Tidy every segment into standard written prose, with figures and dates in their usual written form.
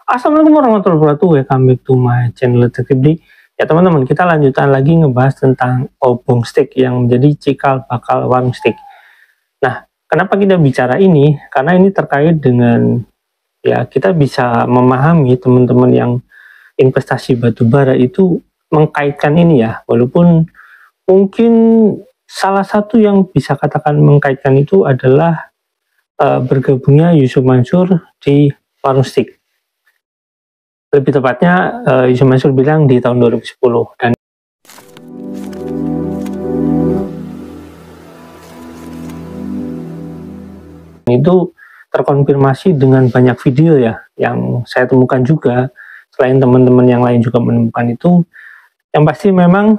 Assalamualaikum warahmatullahi wabarakatuh. Welcome back to my channel Detektif D. Ya teman-teman, kita lanjutan lagi ngebahas tentang obong stick yang menjadi cikal bakal warung stick. Nah, kenapa kita bicara ini? Karena ini terkait dengan, ya, kita bisa memahami teman-teman yang investasi batubara itu mengkaitkan ini ya, walaupun mungkin salah satu yang bisa katakan mengkaitkan itu adalah bergabungnya Yusuf Mansur di warung stick. Lebih tepatnya Yusuf Mansur bilang di tahun 2010, dan itu terkonfirmasi dengan banyak video ya yang saya temukan juga, selain teman-teman yang lain juga menemukan itu. Yang pasti memang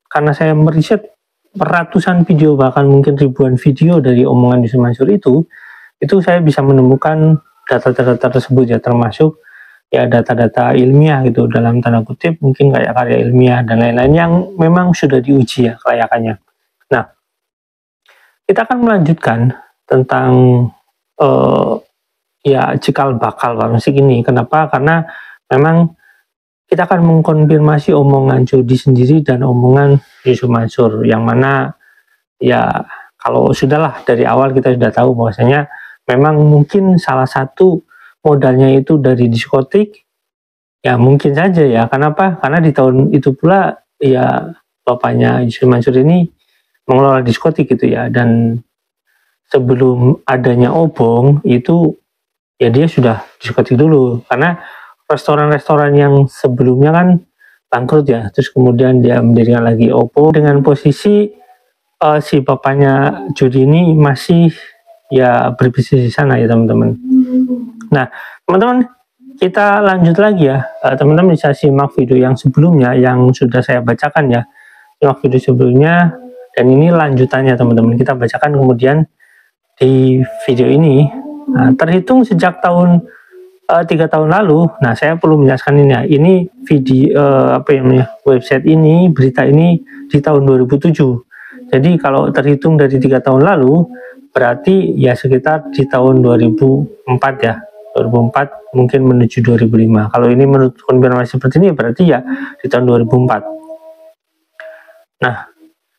karena saya meriset ratusan video, bahkan mungkin ribuan video dari omongan Yusuf Mansur itu saya bisa menemukan data-data tersebut ya, termasuk ya data-data ilmiah gitu, dalam tanda kutip mungkin kayak karya ilmiah dan lain-lain yang memang sudah diuji ya kelayakannya. Nah, kita akan melanjutkan tentang ya cikal bakal warung stick ini. Kenapa? Karena memang kita akan mengkonfirmasi omongan Jody sendiri dan omongan Yusuf Mansur, yang mana ya kalau sudahlah dari awal kita sudah tahu bahwasanya memang mungkin salah satu modalnya itu dari diskotik, ya mungkin saja ya. Kenapa? Karena di tahun itu pula ya bapaknya Yusuf Mansur ini mengelola diskotik gitu ya, dan sebelum adanya obong itu ya dia sudah diskotik dulu, karena restoran-restoran yang sebelumnya kan bangkrut ya, terus kemudian dia mendirikan lagi obong dengan posisi si bapaknya Jody ini masih ya berbisnis di sana ya teman-teman. Nah teman-teman, kita lanjut lagi ya. Teman-teman bisa simak video yang sebelumnya yang sudah saya bacakan ya, simak video sebelumnya, dan ini lanjutannya teman-teman, kita bacakan kemudian di video ini. Nah, terhitung sejak tahun 3 tahun lalu. Nah, saya perlu menjelaskan ini ya, ini video website ini, berita ini di tahun 2007. Jadi kalau terhitung dari 3 tahun lalu, berarti ya sekitar di tahun 2004 ya, 2004 mungkin menuju 2005. Kalau ini menurut konfirmasi seperti ini berarti ya di tahun 2004. Nah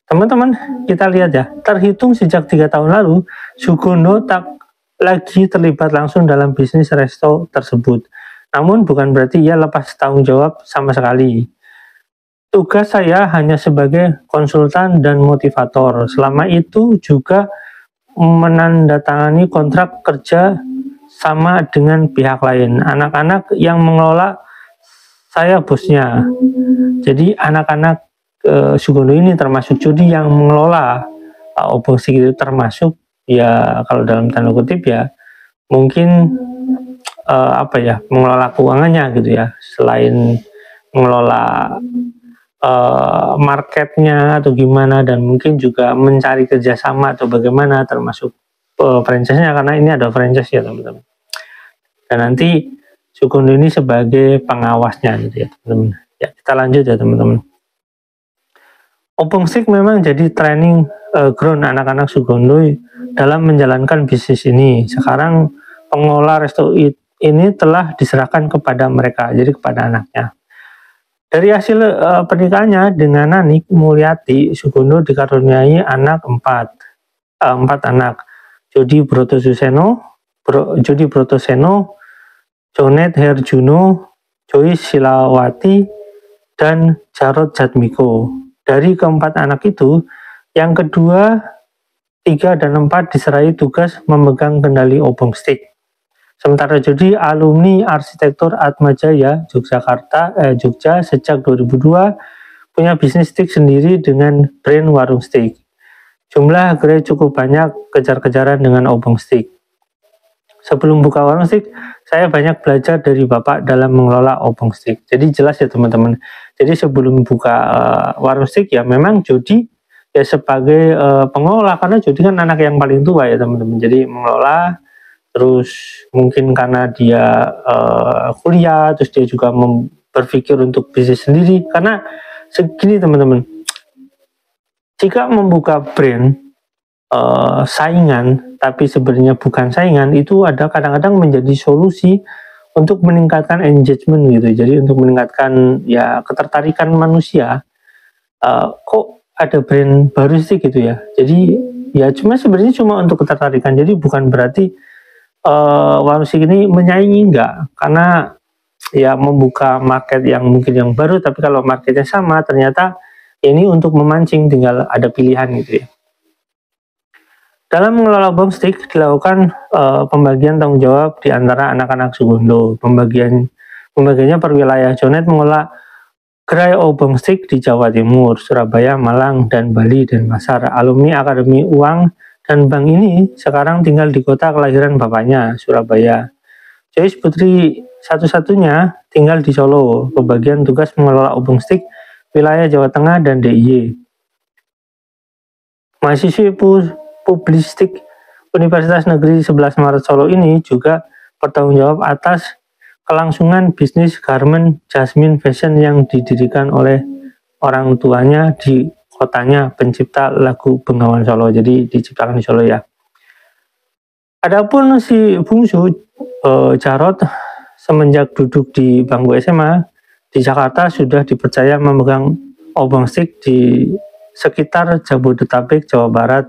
teman-teman, kita lihat ya, terhitung sejak 3 tahun lalu, Sugondo tak lagi terlibat langsung dalam bisnis resto tersebut. Namun bukan berarti ia lepas tanggung jawab sama sekali. Tugas saya hanya sebagai konsultan dan motivator. Selama itu juga menandatangani kontrak kerja sama dengan pihak lain. Anak-anak yang mengelola, saya bosnya. Jadi anak-anak Sugondo ini termasuk Jody yang mengelola obong stick itu, termasuk ya kalau dalam tanda kutip ya mungkin mengelola keuangannya gitu ya, selain mengelola marketnya atau gimana, dan mungkin juga mencari kerjasama atau bagaimana, termasuk franchise-nya, karena ini ada franchise ya teman-teman. Dan nanti Sugondo ini sebagai pengawasnya gitu ya teman-teman. Ya, kita lanjut ya teman-teman. Obong stick memang jadi training ground anak-anak Sugondo dalam menjalankan bisnis ini. Sekarang pengelola resto ini telah diserahkan kepada mereka, jadi kepada anaknya. Dari hasil pernikahannya dengan Nani Mulyati, Sugondo dikaruniai anak 4 anak. Jody Brotoseno, Jonet Herjuno, Joyce Silawati, dan Jarod Jatmiko. Dari keempat anak itu, yang kedua, 3 dan 4 diserahi tugas memegang kendali obong stick. Sementara Jody alumni arsitektur Atmajaya Jogja sejak 2002, punya bisnis stick sendiri dengan brand warung stick. Jumlah akhirnya cukup banyak kejar-kejaran dengan obong stick. Sebelum buka warung stick, saya banyak belajar dari bapak dalam mengelola obong stick. Jadi jelas ya teman-teman. Jadi sebelum buka warung stick ya memang Jody ya sebagai pengelola, karena Jody kan anak yang paling tua ya teman-teman. Jadi mengelola, terus mungkin karena dia kuliah, terus dia juga berpikir untuk bisnis sendiri. Karena segini teman-teman, jika membuka brand saingan tapi sebenarnya bukan saingan, itu ada kadang-kadang menjadi solusi untuk meningkatkan engagement gitu. Jadi untuk meningkatkan ya ketertarikan manusia, kok ada brand baru sih gitu ya. Jadi ya sebenarnya cuma untuk ketertarikan. Jadi bukan berarti warung musik ini menyaingi, enggak, karena ya membuka market yang mungkin yang baru, tapi kalau marketnya sama ternyata ini untuk memancing, tinggal ada pilihan gitu ya. Dalam mengelola Obongsteak dilakukan pembagian tanggung jawab di antara anak-anak Sugondo. Pembagiannya per wilayah. Jonet mengelola gerai Obongsteak di Jawa Timur, Surabaya, Malang, dan Bali, dan Pasar. Alumni Akademi Uang dan Bank ini sekarang tinggal di kota kelahiran bapaknya, Surabaya. Joyce Putri satu-satunya tinggal di Solo. Pembagian tugas mengelola Obongsteak wilayah Jawa Tengah dan DIY. Mahasiswi Publistik Universitas Negeri 11 Maret Solo ini juga bertanggung jawab atas kelangsungan bisnis garment Jasmine Fashion yang didirikan oleh orang tuanya di kotanya, pencipta lagu Bengawan Solo. Jadi diciptakan di Solo ya. Adapun si bungsu Jarot semenjak duduk di bangku SMA di Jakarta sudah dipercaya memegang Obongsteak di sekitar Jabodetabek, Jawa Barat.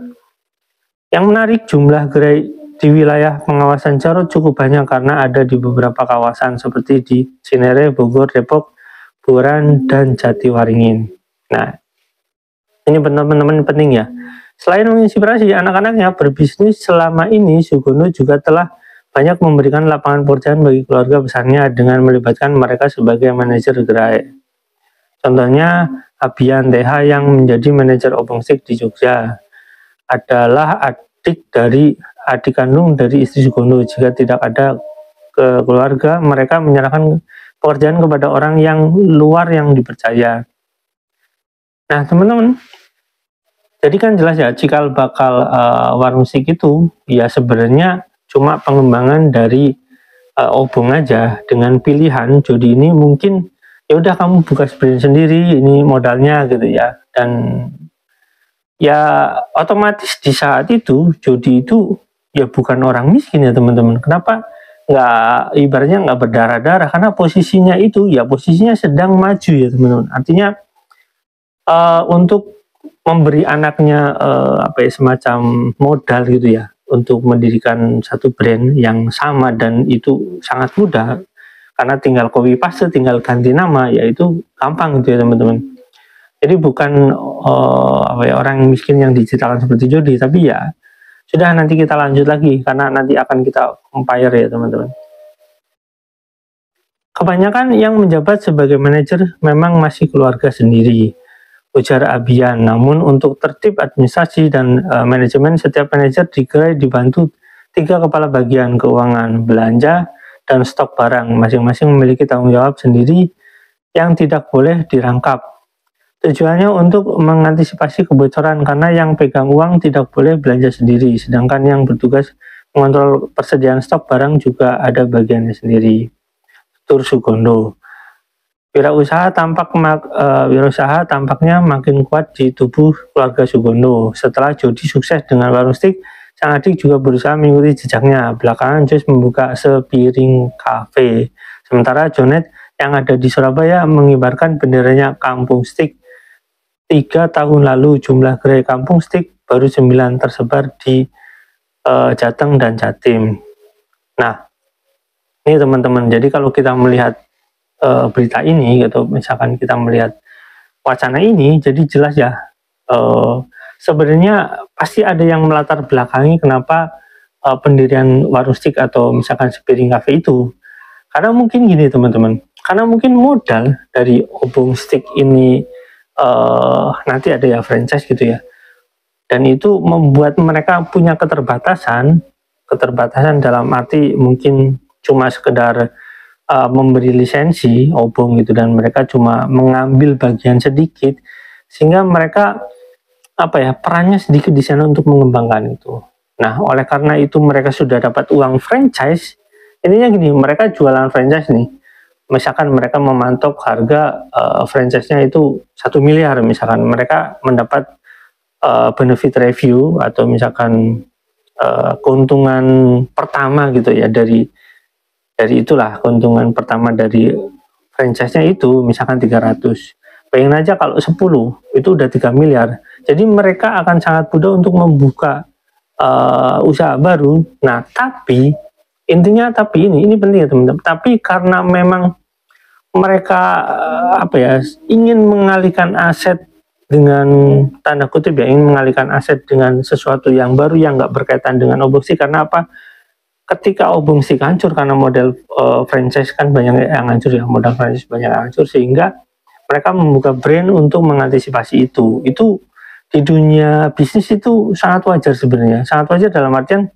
Yang menarik, jumlah gerai di wilayah pengawasan Jarot cukup banyak karena ada di beberapa kawasan seperti di Cinere, Bogor, Depok, Buaran, dan Jatiwaringin. Nah, ini teman-teman penting ya. Selain menginspirasi anak-anaknya berbisnis selama ini, Sugondo juga telah banyak memberikan lapangan pekerjaan bagi keluarga besarnya dengan melibatkan mereka sebagai manajer gerai. Contohnya, Abian TH yang menjadi manajer Obongsteak di Jogja adalah adik kandung dari istri Sugondo. Jika tidak ada keluarga, mereka menyerahkan pekerjaan kepada orang yang luar yang dipercaya. Nah teman-teman, jadi kan jelas ya, cikal bakal warung musik itu ya sebenarnya cuma pengembangan dari Obong aja dengan pilihan. Jody ini mungkin ya udah kamu buka brand sendiri, ini modalnya gitu ya, dan ya otomatis di saat itu Jody itu ya bukan orang miskin ya teman-teman. Kenapa nggak ibaratnya nggak berdarah-darah? Karena posisinya itu ya posisinya sedang maju ya teman-teman. Artinya untuk memberi anaknya semacam modal gitu ya untuk mendirikan satu brand yang sama, dan itu sangat mudah karena tinggal copy paste, tinggal ganti nama, ya itu gampang gitu ya teman-teman. Jadi bukan orang miskin yang diciptakan seperti Jody, tapi ya sudah, nanti kita lanjut lagi karena nanti akan kita compare ya teman-teman. Kebanyakan yang menjabat sebagai manajer memang masih keluarga sendiri, ujar Abian. Namun untuk tertib administrasi dan manajemen, setiap manajer di gerai dibantu 3 kepala bagian keuangan, belanja, dan stok barang. Masing-masing memiliki tanggung jawab sendiri yang tidak boleh dirangkap. Tujuannya untuk mengantisipasi kebocoran karena yang pegang uang tidak boleh belanja sendiri, sedangkan yang bertugas mengontrol persediaan stok barang juga ada bagiannya sendiri. Tutur Sugondo. Wirausaha tampaknya makin kuat di tubuh keluarga Sugondo. Setelah Jody sukses dengan warung steak, sang adik juga berusaha mengikuti jejaknya. Belakangan Joyce membuka Sepiring Cafe, sementara Jonet yang ada di Surabaya mengibarkan benderanya Kampung Steak. 3 tahun lalu jumlah gerai Kampung Steak baru 9 tersebar di Jateng dan Jatim. Nah, ini teman-teman, jadi kalau kita melihat berita ini gitu, misalkan kita melihat wacana ini, jadi jelas ya sebenarnya pasti ada yang melatar belakangi kenapa pendirian warung steak atau misalkan Sepiring Cafe itu. Karena mungkin gini teman-teman, karena mungkin modal dari Obong Steak ini nanti ada ya franchise gitu ya, dan itu membuat mereka punya keterbatasan dalam arti mungkin cuma sekedar memberi lisensi Obong gitu, dan mereka cuma mengambil bagian sedikit, sehingga mereka perannya sedikit di sana untuk mengembangkan itu. Nah, oleh karena itu mereka sudah dapat uang franchise. Intinya gini, mereka jualan franchise nih, misalkan mereka mematok harga franchise-nya itu 1 miliar, misalkan mereka mendapat benefit review atau misalkan keuntungan pertama gitu ya dari Dari itulah keuntungan pertama dari franchise-nya itu misalkan 300. Bayangin aja kalau 10 itu udah 3 miliar. Jadi mereka akan sangat mudah untuk membuka usaha baru. Nah, tapi intinya ini penting ya teman-teman. Tapi karena memang mereka ingin mengalihkan aset dengan tanda kutip ya, ingin mengalihkan aset dengan sesuatu yang baru yang nggak berkaitan dengan Obongsi. Karena apa? Ketika Obongsi hancur karena model franchise kan banyak yang hancur ya, modal franchise banyak yang hancur, sehingga mereka membuka brand untuk mengantisipasi itu. Itu di dunia bisnis itu sangat wajar sebenarnya, sangat wajar dalam artian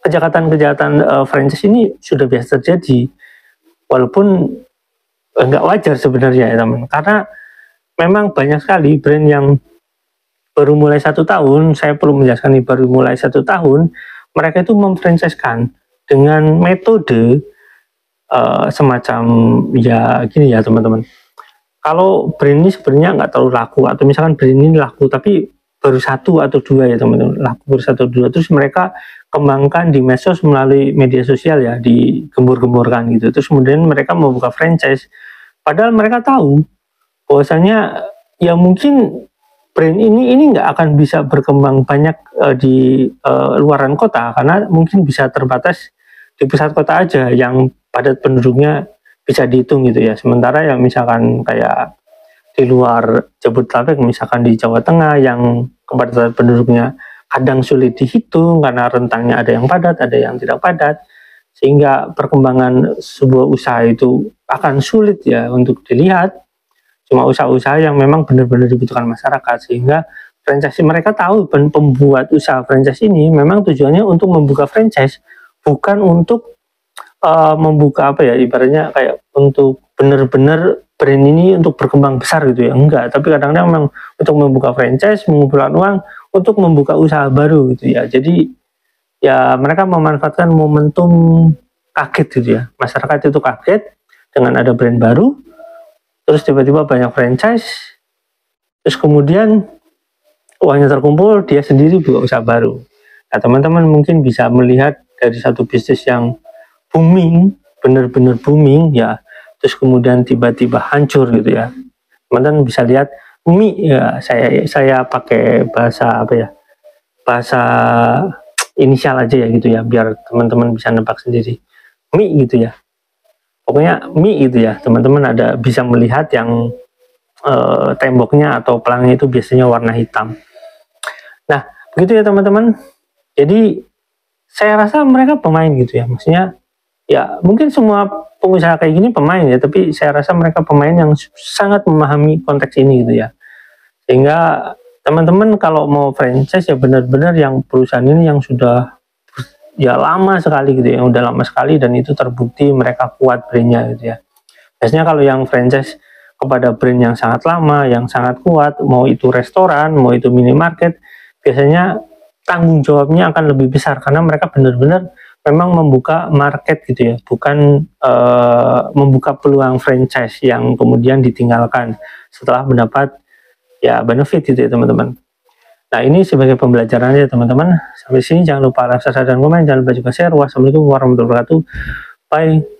kejahatan-kejahatan franchise ini sudah biasa terjadi, walaupun nggak wajar sebenarnya ya teman, karena memang banyak sekali brand yang baru mulai 1 tahun, saya perlu menjelaskan nih, baru mulai 1 tahun, mereka itu memfranchise-kan dengan metode semacam ya gini ya teman-teman. Kalau brand ini sebenarnya nggak terlalu laku, atau misalkan brand ini laku tapi baru 1 atau 2 ya teman-teman, laku baru 1 atau 2, terus mereka kembangkan di medsos melalui media sosial ya, digembur-gemburkan gitu, terus kemudian mereka membuka franchise, padahal mereka tahu bahwasanya ya mungkin brand ini nggak akan bisa berkembang banyak di luaran kota, karena mungkin bisa terbatas di pusat kota aja yang padat penduduknya bisa dihitung gitu ya. Sementara yang misalkan kayak di luar Jabodetabek, misalkan di Jawa Tengah yang kepadatan penduduknya kadang sulit dihitung karena rentangnya ada yang padat, ada yang tidak padat, sehingga perkembangan sebuah usaha itu akan sulit ya untuk dilihat. Cuma usaha-usaha yang memang benar-benar dibutuhkan masyarakat, sehingga franchise mereka tahu, pembuat usaha franchise ini memang tujuannya untuk membuka franchise, bukan untuk membuka ibaratnya kayak untuk benar-benar brand ini untuk berkembang besar gitu ya, enggak, tapi kadang-kadang memang untuk membuka franchise, mengumpulkan uang untuk membuka usaha baru gitu ya. Jadi ya mereka memanfaatkan momentum kaget gitu ya, masyarakat itu kaget dengan ada brand baru, terus tiba-tiba banyak franchise, terus kemudian uangnya terkumpul, dia sendiri buka usaha baru. Nah teman-teman mungkin bisa melihat dari satu bisnis yang booming, benar-benar booming ya, terus kemudian tiba-tiba hancur gitu ya. Teman-teman bisa lihat mie ya, saya pakai bahasa bahasa inisial aja ya gitu ya, biar teman-teman bisa nebak sendiri. Mie gitu ya. Pokoknya mie gitu ya, teman-teman bisa melihat yang temboknya atau pelangnya itu biasanya warna hitam. Nah, begitu ya teman-teman. Jadi saya rasa mereka pemain gitu ya, maksudnya ya mungkin semua pengusaha kayak gini pemain ya, tapi saya rasa mereka pemain yang sangat memahami konteks ini gitu ya. Sehingga teman-teman kalau mau franchise ya benar-benar yang perusahaan ini yang sudah ya lama sekali gitu ya, yang udah lama sekali, dan itu terbukti mereka kuat brandnya gitu ya. Biasanya kalau yang franchise kepada brand yang sangat lama, yang sangat kuat, mau itu restoran, mau itu minimarket, biasanya tanggung jawabnya akan lebih besar karena mereka benar-benar memang membuka market gitu ya, bukan membuka peluang franchise yang kemudian ditinggalkan setelah mendapat ya benefit gitu ya teman-teman. Nah ini sebagai pembelajaran ya teman-teman. Sampai sini jangan lupa like, subscribe, dan komen. Jangan lupa juga share. Wassalamualaikum warahmatullahi wabarakatuh. Bye.